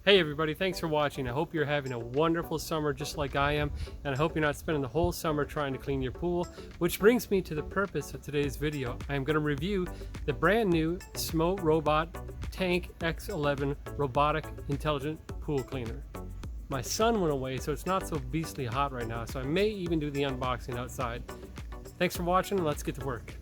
Hey everybody, thanks for watching. I hope you're having a wonderful summer just like I am, and I hope you're not spending the whole summer trying to clean your pool, which brings me to the purpose of today's video. I am going to review the brand new SMOROBOT Tank X11 Robotic Intelligent Pool Cleaner. My son went away, so it's not so beastly hot right now, so I may even do the unboxing outside. Thanks for watching, and let's get to work.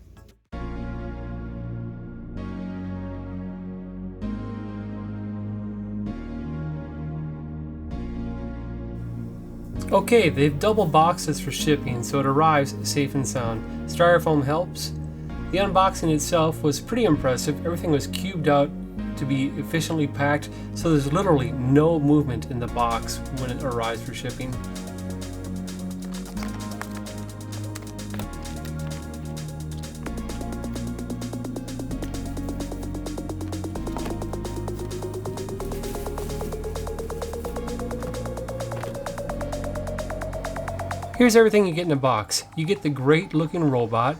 Okay, they've double boxed this for shipping, so it arrives safe and sound. Styrofoam helps. The unboxing itself was pretty impressive. Everything was cubed out to be efficiently packed, so there's literally no movement in the box when it arrives for shipping. Here's everything you get in a box. You get the great looking robot,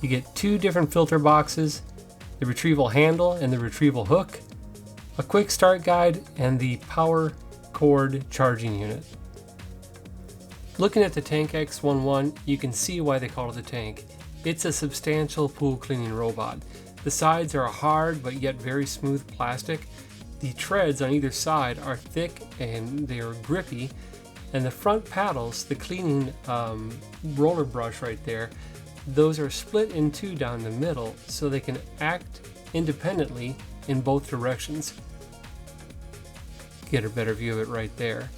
you get two different filter boxes, the retrieval handle and the retrieval hook, a quick start guide, and the power cord charging unit. Looking at the Tank X11, you can see why they call it the tank. It's a substantial pool cleaning robot. The sides are hard but yet very smooth plastic. The treads on either side are thick and they are grippy. And the front paddles, the cleaning roller brush right there, those are split in two down the middle so they can act independently in both directions. Get a better view of it right there.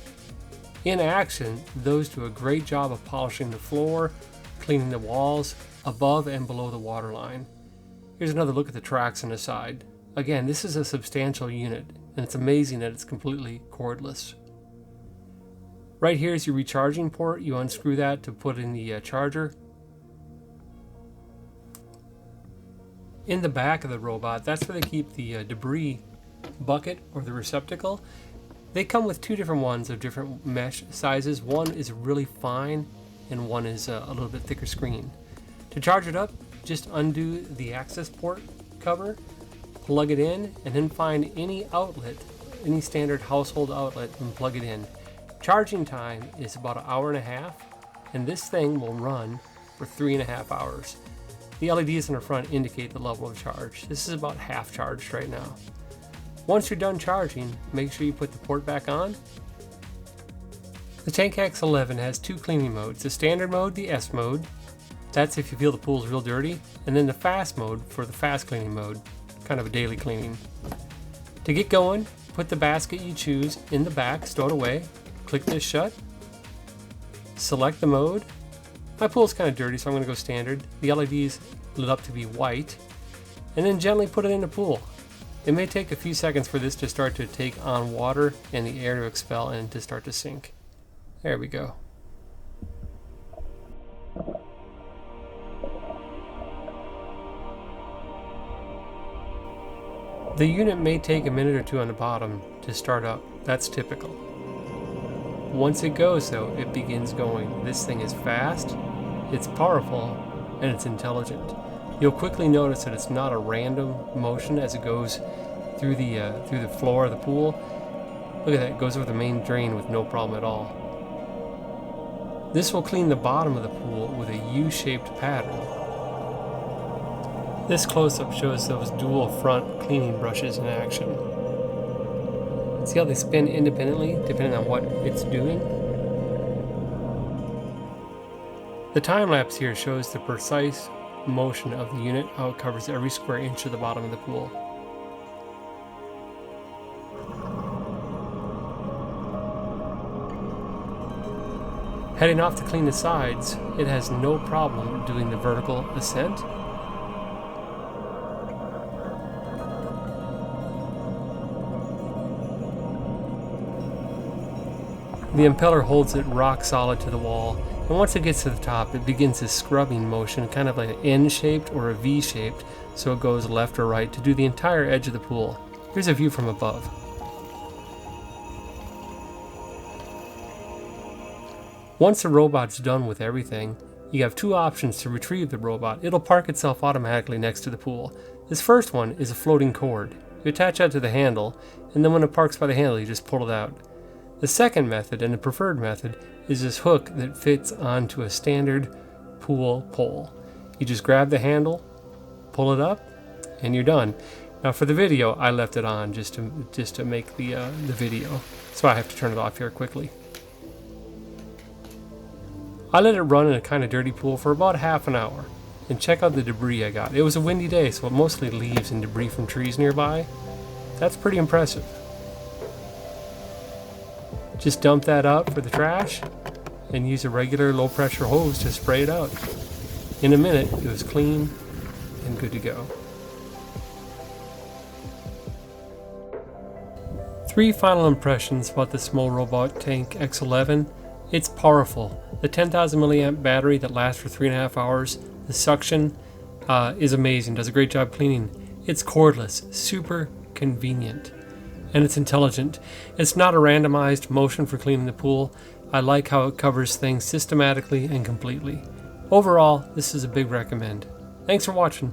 In action, those do a great job of polishing the floor, cleaning the walls above and below the water line. Here's another look at the tracks on the side. Again, this is a substantial unit, and it's amazing that it's completely cordless. Right here is your recharging port. You unscrew that to put in the charger. In the back of the robot, that's where they keep the debris bucket or the receptacle. They come with two different ones of different mesh sizes. One is really fine and one is a little bit thicker screen. To charge it up, just undo the access port cover, plug it in, and then find any outlet, any standard household outlet, and plug it in. Charging time is about an hour and a half, and this thing will run for 3.5 hours. The LEDs in the front indicate the level of charge. This is about half charged right now. Once you're done charging, make sure you put the port back on. The Tank X11 has two cleaning modes, the standard mode, the S mode. That's if you feel the pool's real dirty, and then the fast mode for the fast cleaning mode, kind of a daily cleaning. To get going, put the basket you choose in the back, stow it away. Click this shut, select the mode. My pool's kind of dirty, so I'm going to go standard. The LEDs lit up to be white, and then gently put it in the pool. It may take a few seconds for this to start to take on water and the air to expel and to start to sink. There we go. The unit may take a minute or two on the bottom to start up. That's typical. Once it goes though, it begins going. This thing is fast, it's powerful, and it's intelligent. You'll quickly notice that it's not a random motion as it goes through the floor of the pool. Look at that, it goes over the main drain with no problem at all. This will clean the bottom of the pool with a U-shaped pattern. This close-up shows those dual front cleaning brushes in action. See how they spin independently depending on what it's doing? The time lapse here shows the precise motion of the unit, how it covers every square inch of the bottom of the pool. Heading off to clean the sides, it has no problem doing the vertical ascent. The impeller holds it rock solid to the wall, and once it gets to the top, it begins this scrubbing motion, kind of like an N-shaped or a V-shaped, so it goes left or right to do the entire edge of the pool. Here's a view from above. Once the robot's done with everything, you have two options to retrieve the robot. It'll park itself automatically next to the pool. This first one is a floating cord. You attach that to the handle, and then when it parks by the handle, you just pull it out. The second method, and the preferred method, is this hook that fits onto a standard pool pole. You just grab the handle, pull it up, and you're done. Now for the video, I left it on just to make the video, so I have to turn it off here quickly. I let it run in a kind of dirty pool for about half an hour, and check out the debris I got. It was a windy day, so mostly leaves and debris from trees nearby. That's pretty impressive. Just dump that out for the trash and use a regular low pressure hose to spray it out. In a minute, it was clean and good to go. 3 final impressions about the SMOROBOT Tank X11. It's powerful. The 10,000 milliamp battery that lasts for 3.5 hours. The suction is amazing, does a great job cleaning. It's cordless, super convenient, and it's intelligent. It's not a randomized motion for cleaning the pool. I like how it covers things systematically and completely. Overall, this is a big recommend. Thanks for watching.